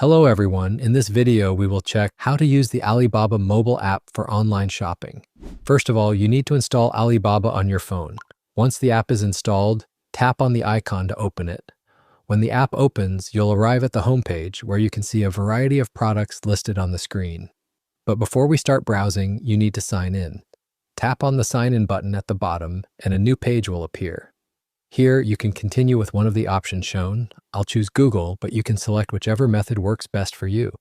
Hello everyone, in this video we will check how to use the Alibaba mobile app for online shopping. First of all, you need to install Alibaba on your phone. Once the app is installed, tap on the icon to open it. When the app opens, you'll arrive at the homepage where you can see a variety of products listed on the screen. But before we start browsing, you need to sign in. Tap on the sign in button at the bottom and a new page will appear. Here, you can continue with one of the options shown. I'll choose Google, but you can select whichever method works best for you.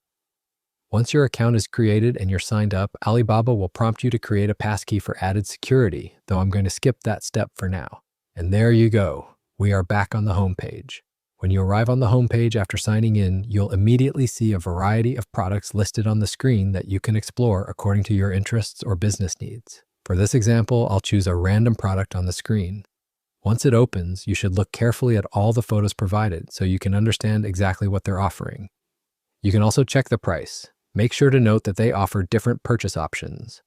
Once your account is created and you're signed up, Alibaba will prompt you to create a passkey for added security, though I'm going to skip that step for now. And there you go. We are back on the home page. When you arrive on the home page after signing in, you'll immediately see a variety of products listed on the screen that you can explore according to your interests or business needs. For this example, I'll choose a random product on the screen. Once it opens, you should look carefully at all the photos provided so you can understand exactly what they're offering. You can also check the price. Make sure to note that they offer different purchase options.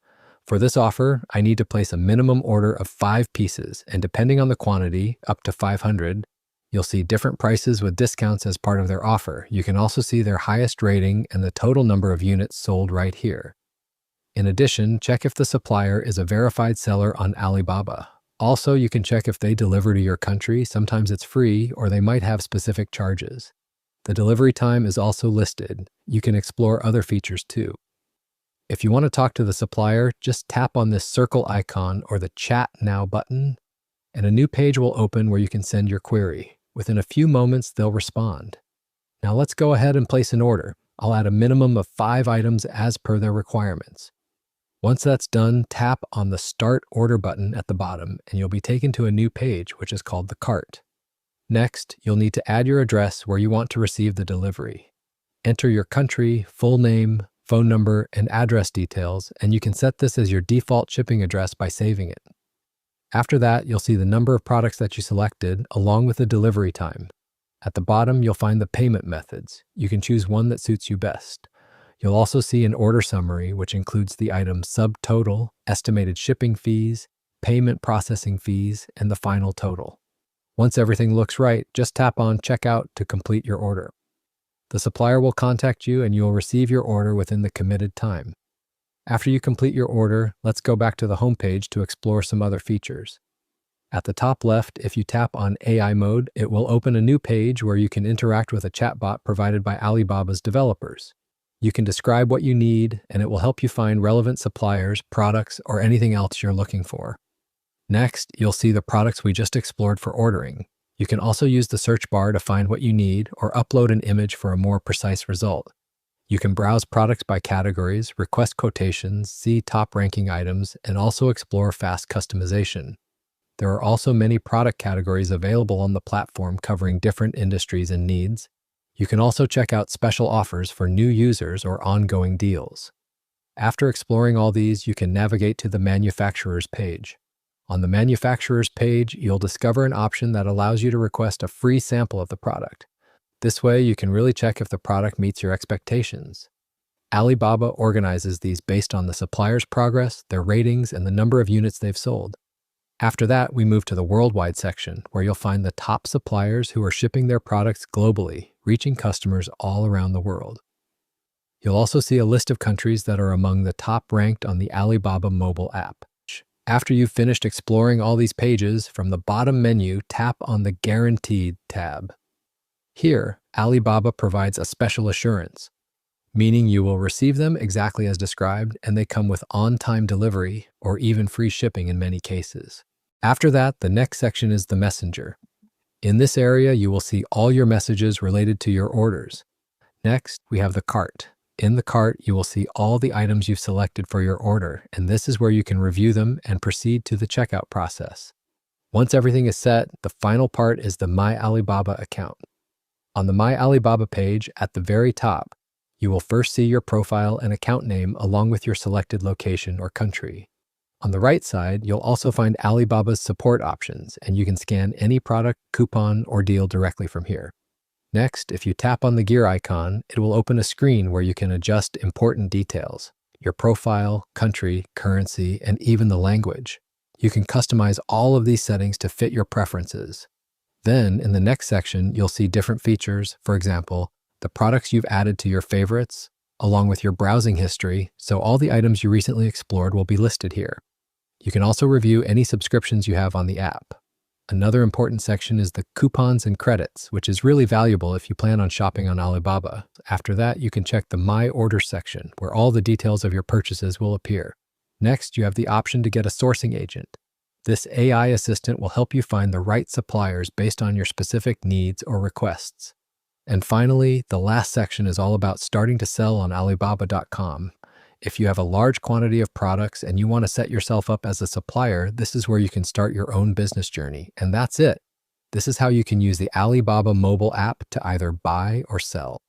For this offer, I need to place a minimum order of 5 pieces, and depending on the quantity, up to 500, you'll see different prices with discounts as part of their offer. You can also see their highest rating and the total number of units sold right here. In addition, check if the supplier is a verified seller on Alibaba. Also, you can check if they deliver to your country. Sometimes it's free, or they might have specific charges. The delivery time is also listed. You can explore other features too. If you want to talk to the supplier, just tap on this circle icon or the Chat Now button, and a new page will open where you can send your query. Within a few moments, they'll respond. Now let's go ahead and place an order. I'll add a minimum of 5 items as per their requirements. Once that's done, tap on the Start Order button at the bottom and you'll be taken to a new page, which is called the cart. Next, you'll need to add your address where you want to receive the delivery. Enter your country, full name, phone number, and address details, and you can set this as your default shipping address by saving it. After that, you'll see the number of products that you selected, along with the delivery time. At the bottom, you'll find the payment methods. You can choose one that suits you best. You'll also see an order summary, which includes the item's subtotal, estimated shipping fees, payment processing fees, and the final total. Once everything looks right, just tap on Checkout to complete your order. The supplier will contact you and you'll receive your order within the committed time. After you complete your order, let's go back to the home page to explore some other features. At the top left, if you tap on AI mode, it will open a new page where you can interact with a chatbot provided by Alibaba's developers. You can describe what you need, and it will help you find relevant suppliers, products, or anything else you're looking for. Next, you'll see the products we just explored for ordering. You can also use the search bar to find what you need or upload an image for a more precise result. You can browse products by categories, request quotations, see top-ranking items, and also explore fast customization. There are also many product categories available on the platform covering different industries and needs. You can also check out special offers for new users or ongoing deals. After exploring all these, you can navigate to the manufacturer's page. On the manufacturer's page, you'll discover an option that allows you to request a free sample of the product. This way, you can really check if the product meets your expectations. Alibaba organizes these based on the supplier's progress, their ratings, and the number of units they've sold. After that, we move to the worldwide section, where you'll find the top suppliers who are shipping their products globally, reaching customers all around the world. You'll also see a list of countries that are among the top ranked on the Alibaba mobile app. After you've finished exploring all these pages, from the bottom menu, tap on the Guaranteed tab. Here, Alibaba provides a special assurance, meaning you will receive them exactly as described, and they come with on-time delivery or even free shipping in many cases. After that, the next section is the Messenger. In this area, you will see all your messages related to your orders. Next, we have the cart. In the cart, you will see all the items you've selected for your order, and this is where you can review them and proceed to the checkout process. Once everything is set, the final part is the My Alibaba account. On the My Alibaba page, at the very top, you will first see your profile and account name along with your selected location or country. On the right side, you'll also find Alibaba's support options, and you can scan any product, coupon, or deal directly from here. Next, if you tap on the gear icon, it will open a screen where you can adjust important details, your profile, country, currency, and even the language. You can customize all of these settings to fit your preferences. Then, in the next section, you'll see different features, for example, the products you've added to your favorites, along with your browsing history, so all the items you recently explored will be listed here. You can also review any subscriptions you have on the app. Another important section is the coupons and credits, which is really valuable if you plan on shopping on Alibaba. After that, you can check the My Order section, where all the details of your purchases will appear. Next, you have the option to get a sourcing agent. This AI assistant will help you find the right suppliers based on your specific needs or requests. And finally, the last section is all about starting to sell on Alibaba.com. If you have a large quantity of products and you want to set yourself up as a supplier, this is where you can start your own business journey. And that's it. This is how you can use the Alibaba mobile app to either buy or sell.